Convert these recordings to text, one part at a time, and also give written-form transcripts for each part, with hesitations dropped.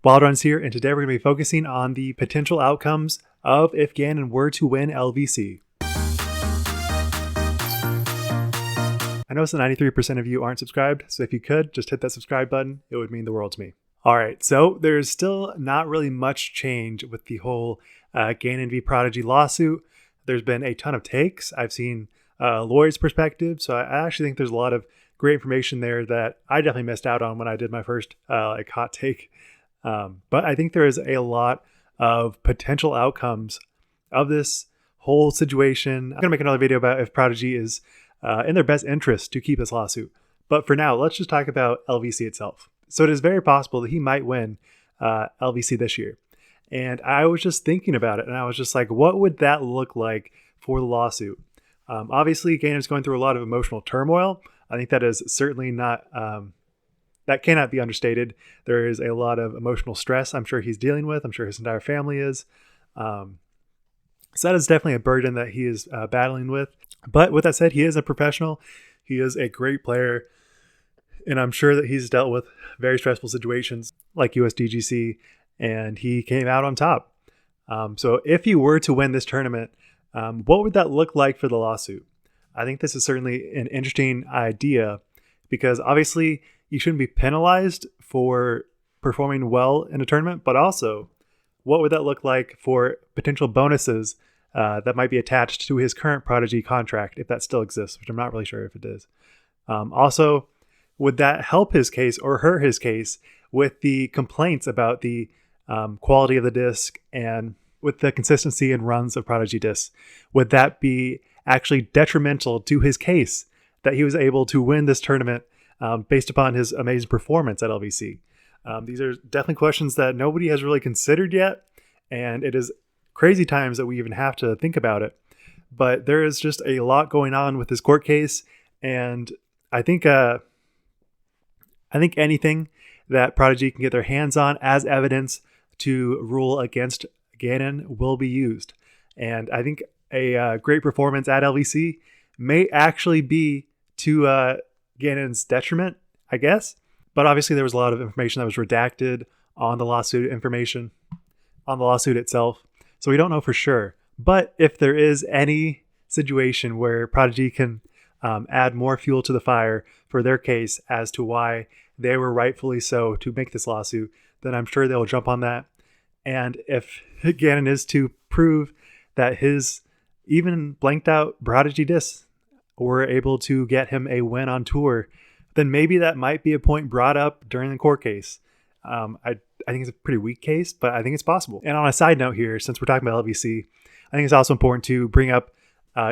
Wild Runs here, and today we're going to be focusing on the potential outcomes of if Gannon were to win LVC. I noticed that 93% of you aren't subscribed, so if you could, just hit that subscribe button. It would mean the world to me. All right, so there's still not really much change with the whole Gannon v. Prodigy lawsuit. There's been a ton of takes. I've seen a lawyer's perspective, so I actually think there's a lot of great information there that I definitely missed out on when I did my first hot take. But I think there is a lot of potential outcomes of this whole situation. I'm going to make another video about if Prodigy is in their best interest to keep this lawsuit. But for now, let's just talk about LVC itself. So it is very possible that he might win LVC this year. And I was just thinking about it, and I was just like, what would that look like for the lawsuit? Obviously, Gannon's going through a lot of emotional turmoil. I think that is certainly not, that cannot be understated. There is a lot of emotional stress I'm sure he's dealing with. I'm sure his entire family is. So that is definitely a burden that he is battling with. But with that said, he is a professional. He is a great player. And I'm sure that he's dealt with very stressful situations like USDGC, and he came out on top. So if he were to win this tournament, what would that look like for the lawsuit? I think this is certainly an interesting idea because obviously you shouldn't be penalized for performing well in a tournament, but also what would that look like for potential bonuses that might be attached to his current Prodigy contract, if that still exists, which I'm not really sure if it is. Also, would that help his case or hurt his case with the complaints about the quality of the disc and with the consistency and runs of Prodigy discs? Would that be actually detrimental to his case that he was able to win this tournament based upon his amazing performance at LVC? These are definitely questions that nobody has really considered yet, and it is crazy times that we even have to think about it. But there is just a lot going on with this court case, and I think anything that Prodigy can get their hands on as evidence to rule against Gannon will be used. And I think a great performance at LVC may actually be to Gannon's detriment, I guess. But obviously there was a lot of information that was redacted on the lawsuit itself. So we don't know for sure. But if there is any situation where Prodigy can add more fuel to the fire for their case as to why they were rightfully so to make this lawsuit, then I'm sure they'll jump on that. And if Gannon is to prove that his even blanked out Prodigy discs were able to get him a win on tour, then maybe that might be a point brought up during the court case. I think it's a pretty weak case, but I think it's possible. And on a side note here, since we're talking about LVC, I think it's also important to bring up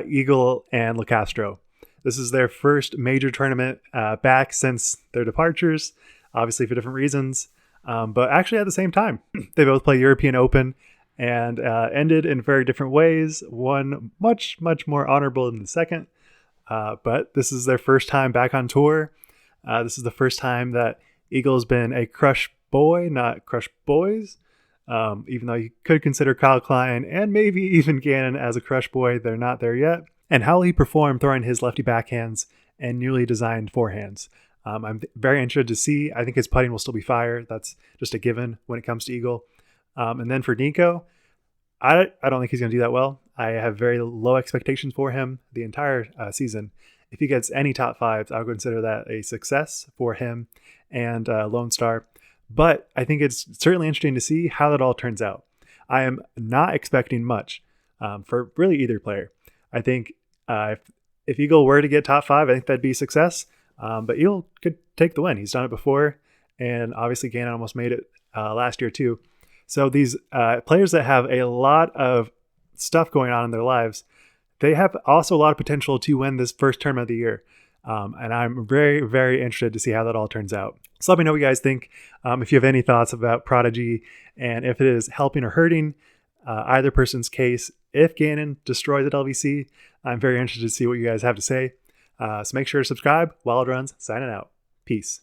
Eagle and Locastro. This is their first major tournament back since their departures, obviously for different reasons, but actually at the same time. They both play European Open and ended in very different ways. One much, much more honorable than the second, but this is their first time back on tour. This is the first time that Eagle has been a crush boy, not crush boys. Even though you could consider Kyle Klein and maybe even Gannon as a crush boy, they're not there yet. And how will he perform throwing his lefty backhands and newly designed forehands? I'm very interested to see. I think his putting will still be fire. That's just a given when it comes to Eagle. And then for Nikko, I don't think he's going to do that well. I have very low expectations for him the entire season. If he gets any top fives, I would consider that a success for him and Lone Star. But I think it's certainly interesting to see how that all turns out. I am not expecting much for really either player. I think if Eagle were to get top five, I think that'd be a success. But Eagle could take the win. He's done it before. And obviously Gannon almost made it last year too. So these players that have a lot of stuff going on in their lives, they have also a lot of potential to win this first tournament of the year. And I'm very, very interested to see how that all turns out. So let me know what you guys think. If you have any thoughts about Prodigy and if it is helping or hurting either person's case. If Gannon destroys at LVC, I'm very interested to see what you guys have to say. So make sure to subscribe. Wild Runs, signing out. Peace.